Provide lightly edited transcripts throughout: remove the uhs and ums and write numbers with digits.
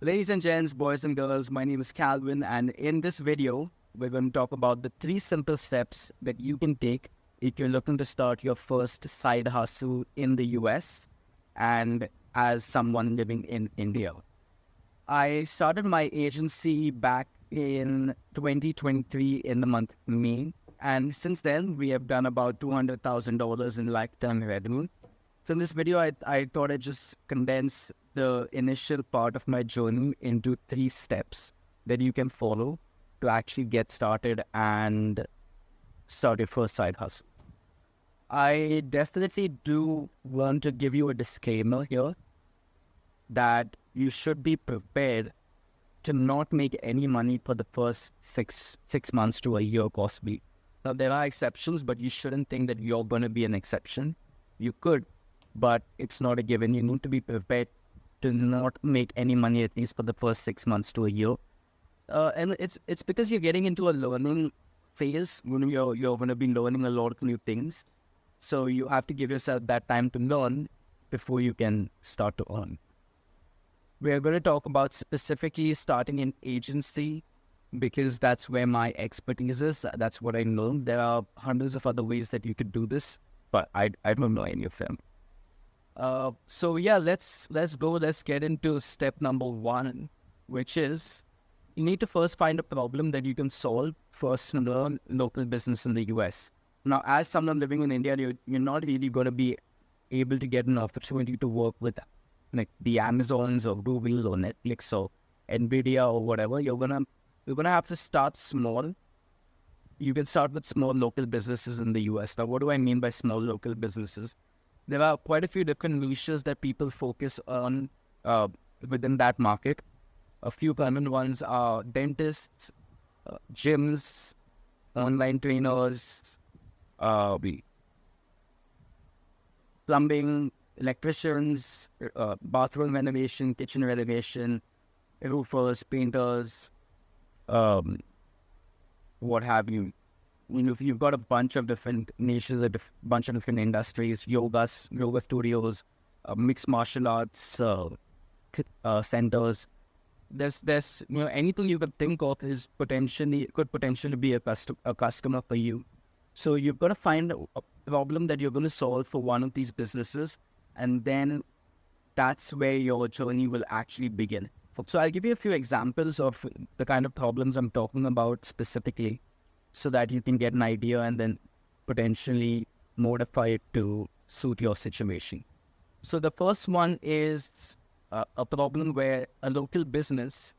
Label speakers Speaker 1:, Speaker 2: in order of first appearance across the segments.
Speaker 1: Ladies and gents, boys and girls, my name is Calvin, and in this video, we're going to talk about the three simple steps that you can take if you're looking to start your first side hustle in the US and as someone living in India. I started my agency back in 2023 in the month of May, and since then, we have done about $200,000 in lifetime revenue. So in this video, I thought I'd just condense the initial part of my journey into three steps that you can follow to actually get started and start your first side hustle. I definitely do want to give you a disclaimer here that you should be prepared to not make any money for the first six months to a year possibly. Now, there are exceptions, but you shouldn't think that you're going to be an exception. You could, but it's not a given. You need to be prepared to not make any money at least for the first 6 months to a year. And it's because you're getting into a learning phase when you're going to be learning a lot of new things. So you have to give yourself that time to learn before you can start to earn. We're going to talk about specifically starting an agency because that's where my expertise is. That's what I know. There are hundreds of other ways that you could do this, but I don't know any of them. So yeah, let's go. Let's get into step number one, which is you need to first find a problem that you can solve first in the local business in the US. Now, as someone living in India, you're not really going to be able to get an opportunity to work with like the Amazons or Google or Netflix or Nvidia or whatever. You're gonna have to start small. You can start with small local businesses in the US. Now, what do I mean by small local businesses? There are quite a few different niches that people focus on within that market. A few common ones are dentists, gyms, online trainers, plumbing, electricians, bathroom renovation, kitchen renovation, roofers, painters, what have you. You've got a bunch of different niches, a bunch of different industries, yoga studios, mixed martial arts centers. There's anything you could think of could potentially be a customer for you. So you've got to find a problem that you're going to solve for one of these businesses, and then that's where your journey will actually begin. So I'll give you a few examples of the kind of problems I'm talking about specifically, so that you can get an idea and then potentially modify it to suit your situation. So the first one is a problem where a local business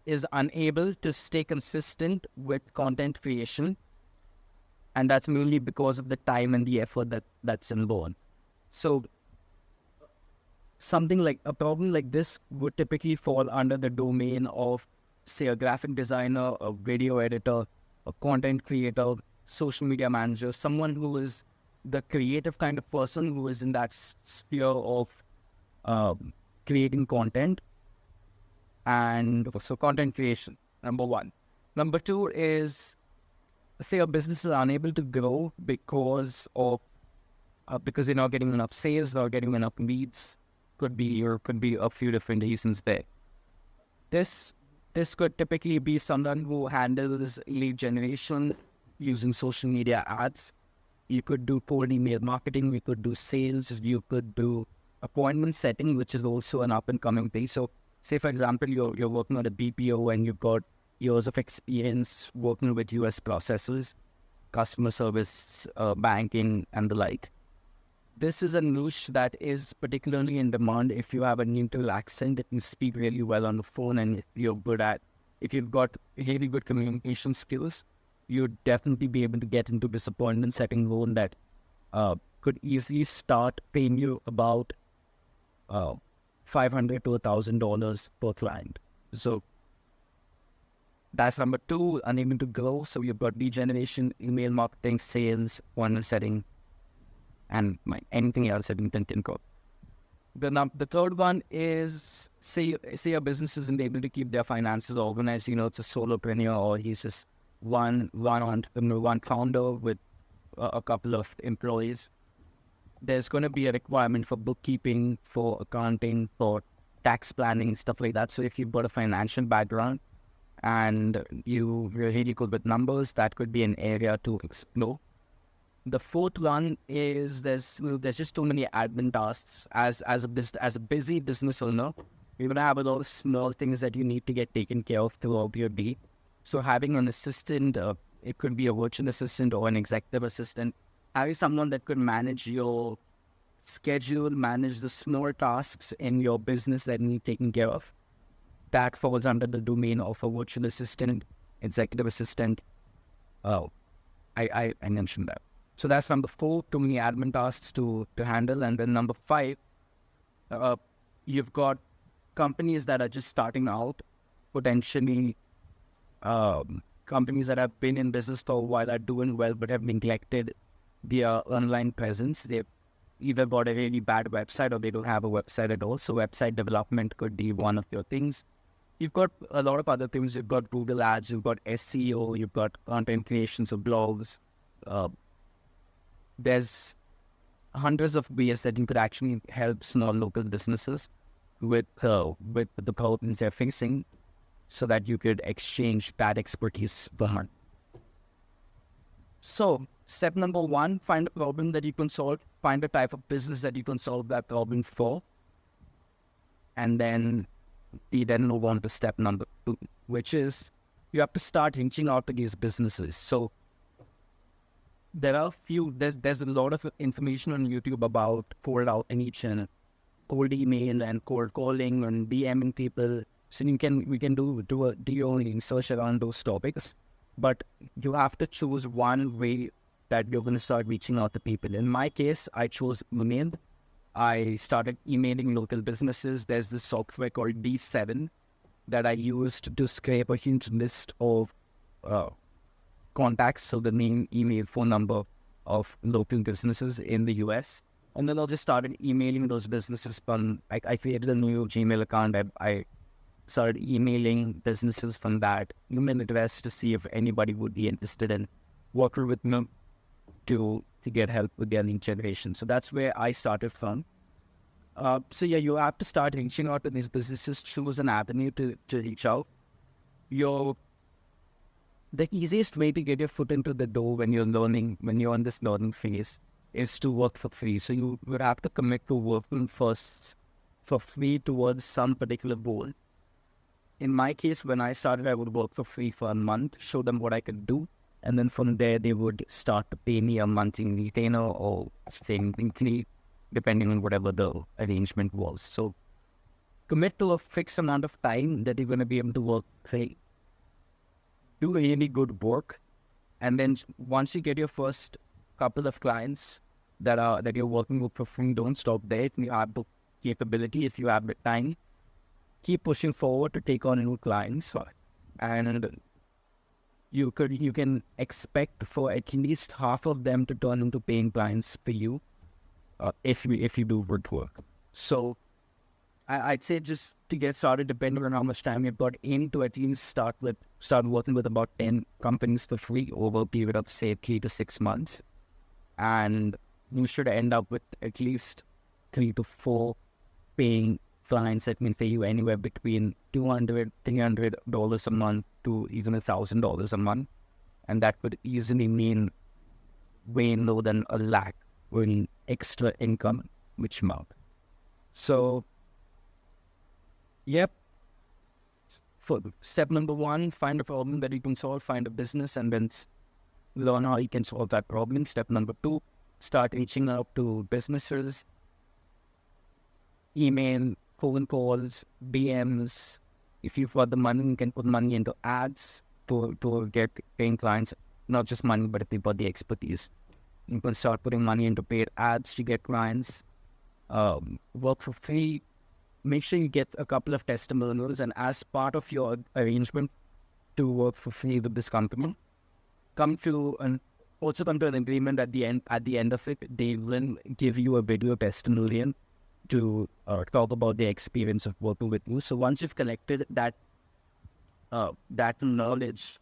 Speaker 1: is unable to stay consistent with content creation, and that's mainly because of the time and the effort that's involved. So something like a problem like this would typically fall under the domain of, say, a graphic designer, a video editor, a content creator, social media manager, someone who is the creative kind of person who is in that sphere of creating content. And so content creation, number one. Number two is, say, a business is unable to grow because you're not getting enough sales, not getting enough leads. Could be a few different reasons there. This could typically be someone who handles lead generation using social media ads. You could do cold email marketing. You could do sales. You could do appointment setting, which is also an up and coming thing. So, say for example, you're working on a BPO and you've got years of experience working with US processes, customer service, banking, and the like. This is a niche that is particularly in demand if you have a neutral accent, that you speak really well on the phone, and if you've got really good communication skills, you'd definitely be able to get into this appointment setting role that could easily start paying you about $500 to $1,000 per client. So that's number two, unable to grow. So you've got lead generation, email marketing, sales, appointment setting, and anything else that you can think of. The third one is, say a business isn't able to keep their finances organized. It's a solopreneur, or he's just one entrepreneur, one founder with a couple of employees. There's going to be a requirement for bookkeeping, for accounting, for tax planning, stuff like that. So if you've got a financial background and you're really good with numbers, that could be an area to explore. The fourth one is there's just too many admin tasks. As a busy business owner, you're gonna have a lot of small things that you need to get taken care of throughout your day. So having an assistant, it could be a virtual assistant or an executive assistant, having someone that could manage your schedule, manage the small tasks in your business that need taken care of. That falls under the domain of a virtual assistant, executive assistant. Oh, I mentioned that. So that's number 4, too many admin tasks to handle. And then number 5, you've got companies that are just starting out, potentially companies that have been in business for a while, are doing well, but have neglected their online presence. They've either got a really bad website or they don't have a website at all. So website development could be one of your things. You've got a lot of other things. You've got Google Ads, you've got SEO, you've got content creations of blogs. There's hundreds of ways that you could actually help small local businesses with the problems they're facing, so that you could exchange that expertise for her. So step number 1, find a problem that you can solve, find a type of business that you can solve that problem for. And then we then move on to step number 2, which is you have to start reaching out to these businesses. So there's a lot of information on YouTube about cold outreach and cold email and cold calling and DMing people. So we can do your own research around those topics, but you have to choose one way that you're going to start reaching out to people. In my case, I chose email. I started emailing local businesses. There's this software called D7 that I used to scrape a huge list of contacts, so the name, email, phone number of local businesses in the US. And then I just started emailing those businesses. I created a new Gmail account. I started emailing businesses from that email address to see if anybody would be interested in working with me to get help with their lead generation. So that's where I started from. So yeah, you have to start reaching out to these businesses, choose an avenue to reach out. The easiest way to get your foot into the door when you're on this learning phase, is to work for free. So you would have to commit to working first for free towards some particular goal. In my case, when I started, I would work for free for a month, show them what I could do. And then from there, they would start to pay me a monthly retainer or saying weekly, depending on whatever the arrangement was. So commit to a fixed amount of time that you're going to be able to work free. Do really good work. And then once you get your first couple of clients that you're working with for free, don't stop there. If you have the capability, if you have the time, keep pushing forward to take on new clients. And you can expect for at least half of them to turn into paying clients for you if you do good work. So I'd say just to get started, depending on how much time you've got, aim to at least start working with about 10 companies for free over a period of, say, 3 to 6 months. And you should end up with at least 3 to 4 paying clients that can pay you anywhere between $200, $300 a month to even $1,000 a month. And that could easily mean way more than $1 lakh in extra income each month. So, yep. For step number 1, find a problem that you can solve, find a business, and then learn how you can solve that problem. Step number 2, start reaching out to businesses, email, phone calls, DMs. If you've got the money, you can put money into ads to get paying clients. Not just money, but if you've got the expertise, you can start putting money into paid ads to get clients. Work for free. Make sure you get a couple of testimonials, and as part of your arrangement to work for free with this company, come to an agreement at the end of it. They will give you a video testimonial to talk about the experience of working with you. So once you've collected that knowledge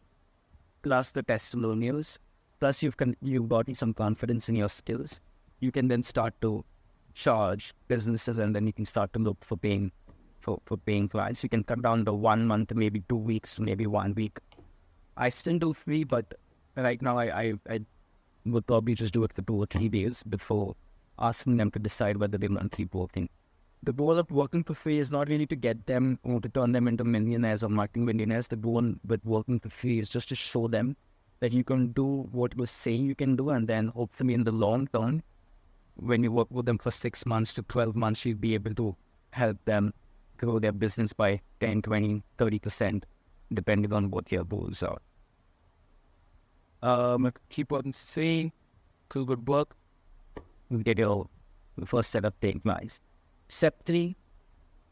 Speaker 1: plus the testimonials, plus you've gotten some confidence in your skills, you can then start to charge businesses, and then you can start to look for paying for paying clients. You can cut down the 1 month, maybe 2 weeks, maybe 1 week. I still do free, but right now I would probably just do it for 2 or 3 days before asking them to decide whether they want to keep working. The goal of working for free is not really to get them or to turn them into millionaires or multi-millionaires. The goal with working for free is just to show them that you can do what you say you can do, and then hopefully in the long term, when you work with them for 6 months to 12 months, you'll be able to help them grow their business by 10, 20, 30%, depending on what your goals are. Keep on saying, do good work, you get your first set of paying clients. Step 3,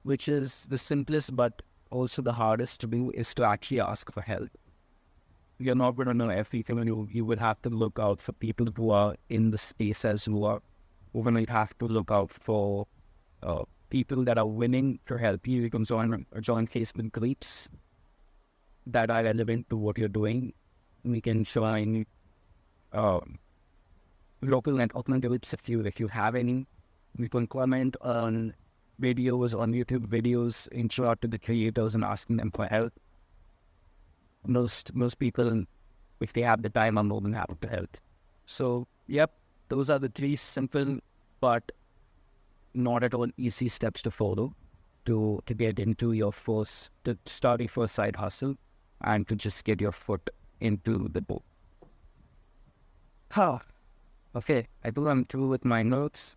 Speaker 1: which is the simplest but also the hardest to do, is to actually ask for help. You're not going to know everything, and you would have to look out for people who are in the space as you are. We're going to have to look out for people that are willing to help you. You can join Facebook groups that are relevant to what you're doing. We can join local networking groups if you have any. We can comment on videos, on YouTube videos, interact to the creators and asking them for help. Most people, if they have the time, are more than happy to help. So, yep, those are the 3 simple but not at all easy steps to follow to get into to start your first side hustle and to just get your foot into the door. Okay, I think I'm through with my notes.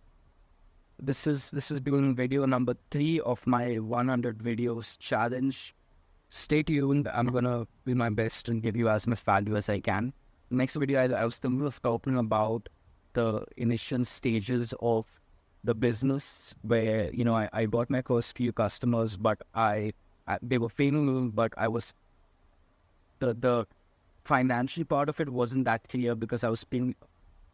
Speaker 1: This is doing video number 3 of my 100 videos challenge. Stay tuned. I'm gonna do my best to give you as much value as I can. Next video, I was thinking of talking about the initial stages of the business, where I got my first few customers, but they were failing, but I was the financial part of it wasn't that clear because I was paying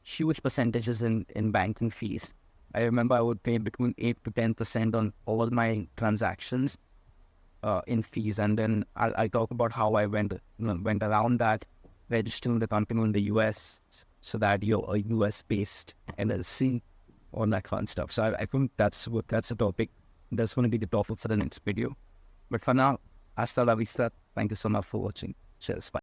Speaker 1: huge percentages in banking fees. I remember I would pay between 8 to 10% on all my transactions in fees, and then I'll talk about how I went around that, registering the company in the US so that you're a US-based LLC, all that fun stuff. So I think that's the topic. That's going to be the topic for the next video. But for now, hasta la vista. Thank you so much for watching. Cheers. Bye.